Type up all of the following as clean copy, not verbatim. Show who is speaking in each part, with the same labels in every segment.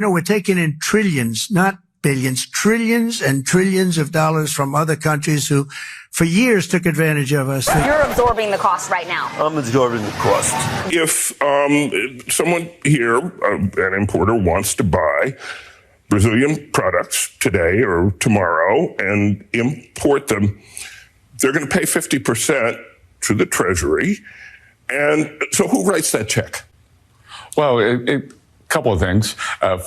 Speaker 1: No, we're taking in trillions, not billions, trillions and trillions of dollars from other countries who, for years, took advantage of us.
Speaker 2: You're absorbing the cost right now.
Speaker 3: I'm absorbing the cost.
Speaker 4: If someone here, an importer, wants to buy Brazilian products today or tomorrow and import them, they're going to pay 50% to the Treasury. And so who writes that check?
Speaker 5: Well, couple of things.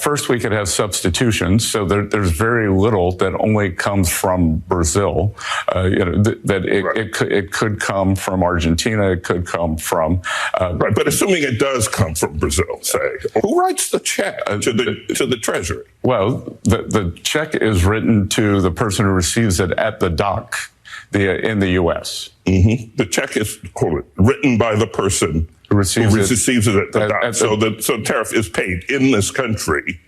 Speaker 5: First, we could have substitutions, so there's very little that only comes from Brazil. It could come from Argentina, it could come from
Speaker 4: right. But assuming it does come from Brazil, say, who writes the check to the Treasury?
Speaker 5: Well, the check is written to the person who receives it at the dock in the U.S.
Speaker 4: Mm-hmm. The check is written by the person who receives it at the dock. So tariff is paid in this country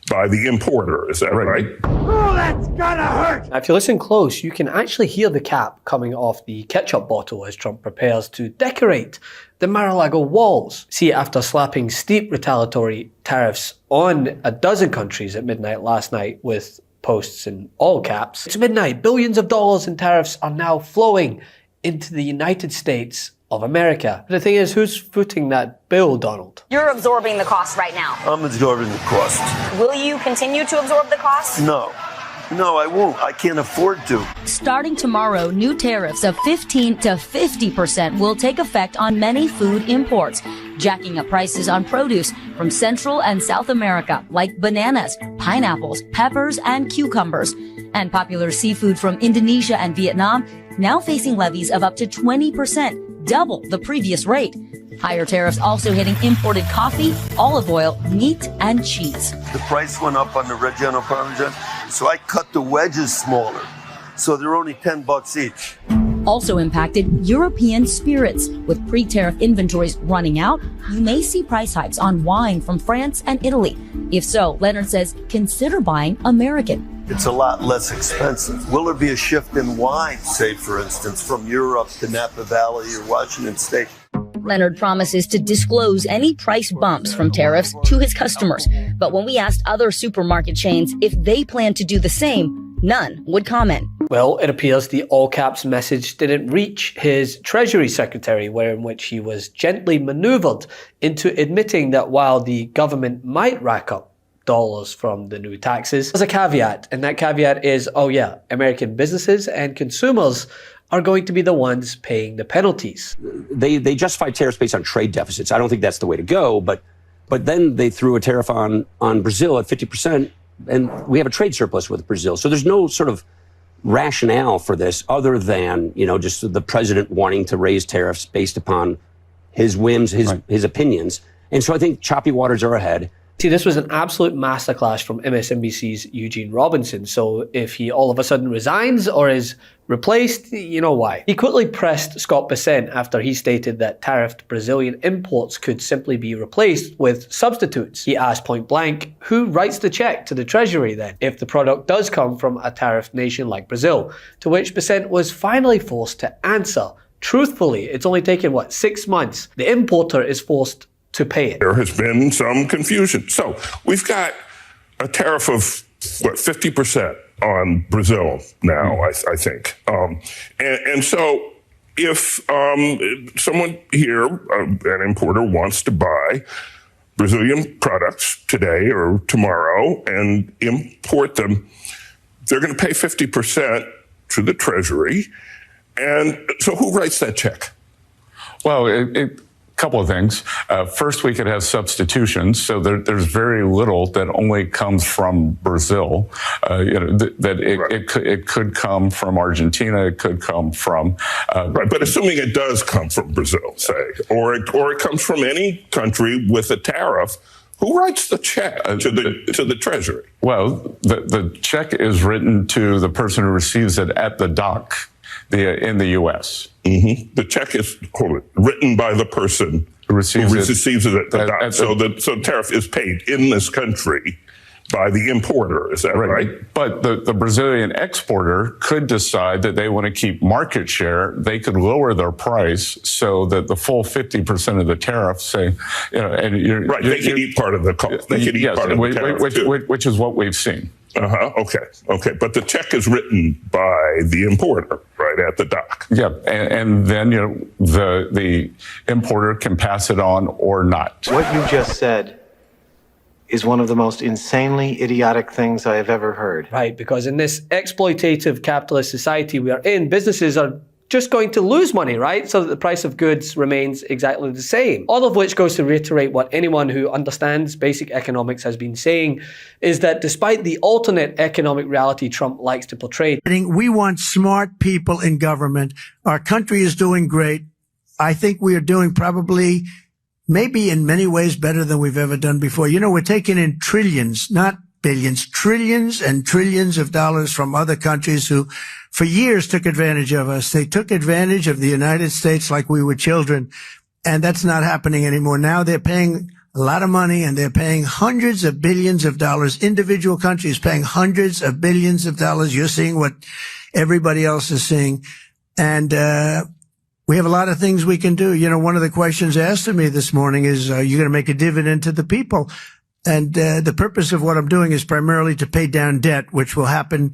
Speaker 4: by the importer. Is that right?
Speaker 6: Oh, that's gonna hurt!
Speaker 7: Now, if you listen close, you can actually hear the cap coming off the ketchup bottle as Trump prepares to decorate the Mar-a-Lago walls. See, after slapping steep retaliatory tariffs on a dozen countries at midnight last night with posts in all caps, it's midnight. Billions of dollars in tariffs are now flowing into the United States of America. The thing is, who's footing that bill, Donald?
Speaker 2: You're absorbing the cost right now.
Speaker 3: I'm absorbing the cost.
Speaker 2: Will you continue to absorb the cost?
Speaker 3: No, I won't. I can't afford to.
Speaker 8: Starting tomorrow, new tariffs of 15 to 50% will take effect on many food imports, jacking up prices on produce from Central and South America, like bananas, pineapples, peppers, and cucumbers. And popular seafood from Indonesia and Vietnam now facing levies of up to 20%, double the previous rate. Higher tariffs also hitting imported coffee, olive oil, meat, and cheese.
Speaker 3: The price went up on the Reggiano Parmesan, so I cut the wedges smaller. So they're only $10 each.
Speaker 8: Also impacted European spirits. With pre-tariff inventories running out, you may see price hikes on wine from France and Italy. If so, Leonard says consider buying American.
Speaker 3: It's a lot less expensive. Will there be a shift in wine, say, for instance, from Europe to Napa Valley or Washington State?
Speaker 8: Leonard promises to disclose any price bumps from tariffs to his customers. But when we asked other supermarket chains if they plan to do the same, none would comment.
Speaker 7: Well, it appears the all-caps message didn't reach his Treasury Secretary, in which he was gently maneuvered into admitting that while the government might rack up dollars from the new taxes, there's a caveat, and that caveat is, American businesses and consumers are going to be the ones paying the penalties.
Speaker 9: They justify tariffs based on trade deficits. I don't think that's the way to go, but then they threw a tariff on Brazil at 50%, and we have a trade surplus with Brazil. So there's no sort of rationale for this other than, just the president wanting to raise tariffs based upon his whims, his opinions. And so I think choppy waters are ahead.
Speaker 7: See, this was an absolute masterclass from MSNBC's Eugene Robinson. So if he all of a sudden resigns or is replaced, you know why. He quickly pressed Scott Bessent after he stated that tariffed Brazilian imports could simply be replaced with substitutes. He asked point blank, who writes the check to the Treasury then, if the product does come from a tariffed nation like Brazil? To which Bessent was finally forced to answer. Truthfully, it's only taken, 6 months. The importer is forced to pay it.
Speaker 4: There has been some confusion. So we've got a tariff of 50% on Brazil now, I think. And so if someone here, an importer, wants to buy Brazilian products today or tomorrow and import them, they're going to pay 50% to the Treasury. And so who writes that check?
Speaker 5: Well, couple of things. First, we could have substitutions, so there's very little that only comes from Brazil. It could come from Argentina, it could come from
Speaker 4: right. But assuming it does come from Brazil, say, or it comes from any country with a tariff, who writes the check to the Treasury?
Speaker 5: Well, the check is written to the person who receives it at the dock in the U.S.
Speaker 4: Mm-hmm. The check is written by the person who receives it at the dock. So tariff is paid in this country by the importer. Is that right?
Speaker 5: But the Brazilian exporter could decide that they want to keep market share. They could lower their price so that the full 50% of the tariff, say, and
Speaker 4: they could eat part of the cost. They could eat part of the tariff,
Speaker 5: which is what we've seen.
Speaker 4: Okay. But the check is written by the importer, right, at the dock.
Speaker 5: Yeah, and then the importer can pass it on or not.
Speaker 10: What you just said is one of the most insanely idiotic things I have ever heard.
Speaker 7: Right, because in this exploitative capitalist society we are in, businesses are just going to lose money, right? So that the price of goods remains exactly the same. All of which goes to reiterate what anyone who understands basic economics has been saying, is that despite the alternate economic reality Trump likes to portray,
Speaker 1: we want smart people in government. Our country is doing great. I think we are doing probably, maybe in many ways, better than we've ever done before. We're taking in trillions, not billions, trillions and trillions of dollars from other countries who for years took advantage of us. They took advantage of the United States like we were children, and that's not happening anymore. Now they're paying a lot of money, and they're paying hundreds of billions of dollars. Individual countries paying hundreds of billions of dollars. You're seeing what everybody else is seeing. And we have a lot of things we can do. One of the questions asked of me this morning is, are you going to make a dividend to the people? And the purpose of what I'm doing is primarily to pay down debt, which will happen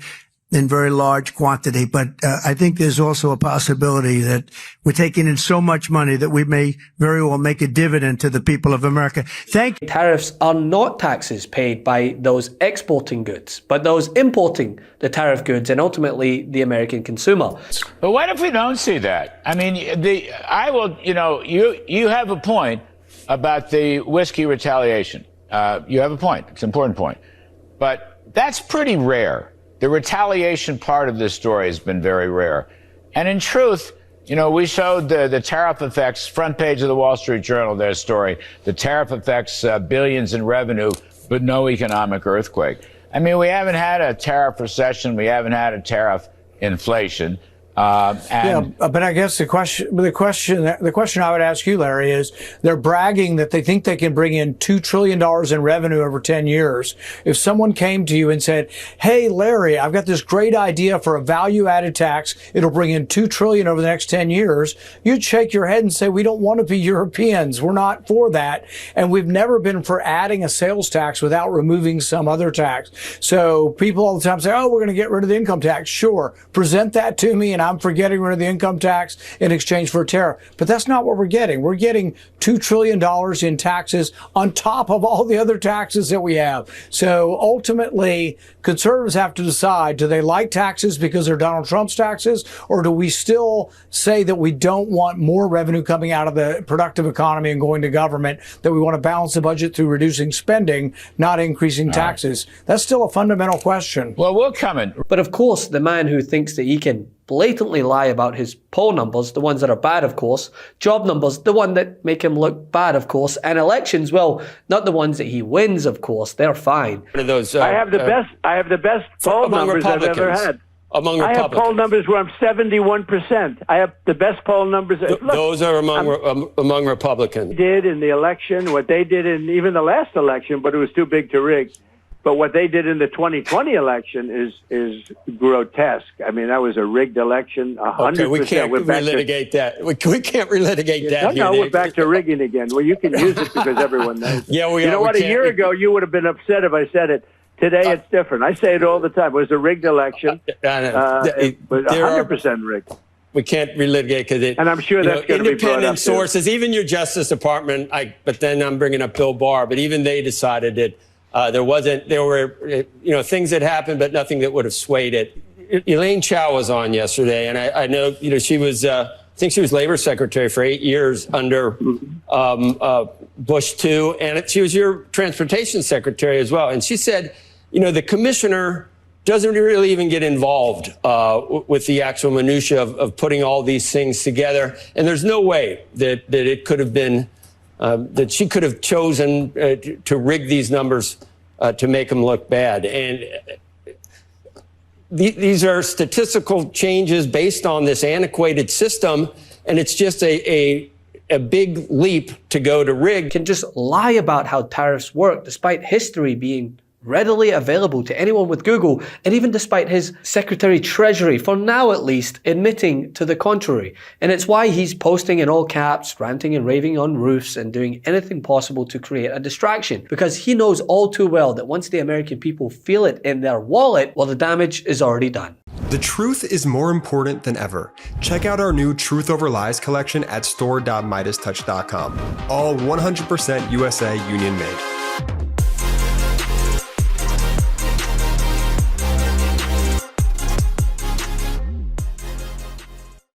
Speaker 1: in very large quantity. But I think there's also a possibility that we're taking in so much money that we may very well make a dividend to the people of America. Thank you.
Speaker 7: Tariffs are not taxes paid by those exporting goods, but those importing the tariff goods and ultimately the American consumer.
Speaker 11: But what if we don't see that? I mean, you have a point about the whiskey retaliation. You have a point. It's an important point. But that's pretty rare. The retaliation part of this story has been very rare. And in truth, we showed the tariff effects, front page of the Wall Street Journal, their story. The tariff affects billions in revenue, but no economic earthquake. I mean, we haven't had a tariff recession. We haven't had a tariff inflation.
Speaker 12: But I guess the question I would ask you, Larry, is they're bragging that they think they can bring in $2 trillion in revenue over 10 years. If someone came to you and said, hey, Larry, I've got this great idea for a value-added tax. It'll bring in $2 trillion over the next 10 years. You'd shake your head and say, we don't want to be Europeans. We're not for that. And we've never been for adding a sales tax without removing some other tax. So people all the time say, oh, we're going to get rid of the income tax. Sure. Present that to me, and I'm for getting rid of the income tax in exchange for a tariff. But that's not what we're getting. We're getting $2 trillion in taxes on top of all the other taxes that we have. So ultimately, conservatives have to decide, do they like taxes because they're Donald Trump's taxes, or do we still say that we don't want more revenue coming out of the productive economy and going to government, that we want to balance the budget through reducing spending, not increasing taxes? That's still a fundamental question.
Speaker 11: Well, we'll come in.
Speaker 7: But of course, the man who thinks that he can blatantly lie about his poll numbers, the ones that are bad, of course, job numbers, the one that make him look bad, of course, and elections, well, not the ones that he wins, of course, they're fine.
Speaker 6: I have the best poll numbers I've ever had.
Speaker 13: Among Republicans.
Speaker 6: I have poll numbers where I'm 71%. I have the best poll numbers.
Speaker 13: Those are among Republicans.
Speaker 6: Did in the election, what they did in even the last election, but it was too big to rig. But what they did in the 2020 election is grotesque. I mean, that was a rigged election, 100%.
Speaker 13: Okay, we can't relitigate that. We can't relitigate that.
Speaker 6: No, we're back to rigging again. Well, you can use it because everyone knows.
Speaker 13: Yeah,
Speaker 6: you know what? A year ago, you would have been upset if I said it. Today, it's different. I say it all the time. It was a rigged election. It was 100% rigged.
Speaker 13: We can't relitigate because
Speaker 6: and I'm sure that's going to be brought up.
Speaker 13: Independent sources, even your Justice Department. But then I'm bringing up Bill Barr. But even they decided that. There were things that happened, but nothing that would have swayed it. Elaine Chao was on yesterday, and I know, she was, I think she was Labor Secretary for 8 years under Bush II, and she was your Transportation Secretary as well. And she said, the commissioner doesn't really even get involved with the actual minutia of putting all these things together. And there's no way that it could have been that she could have chosen to rig these numbers to make them look bad. And these are statistical changes based on this antiquated system, and it's just a big leap to go to rig.
Speaker 7: Can just lie about how tariffs work, despite history being readily available to anyone with Google, and even despite his Secretary Treasury, for now at least, admitting to the contrary. And it's why he's posting in all caps, ranting and raving on roofs, and doing anything possible to create a distraction, because he knows all too well that once the American people feel it in their wallet, well, the damage is already done.
Speaker 14: The truth is more important than ever. Check out our new Truth Over Lies collection at store.MeidasTouch.com. All 100% USA union made.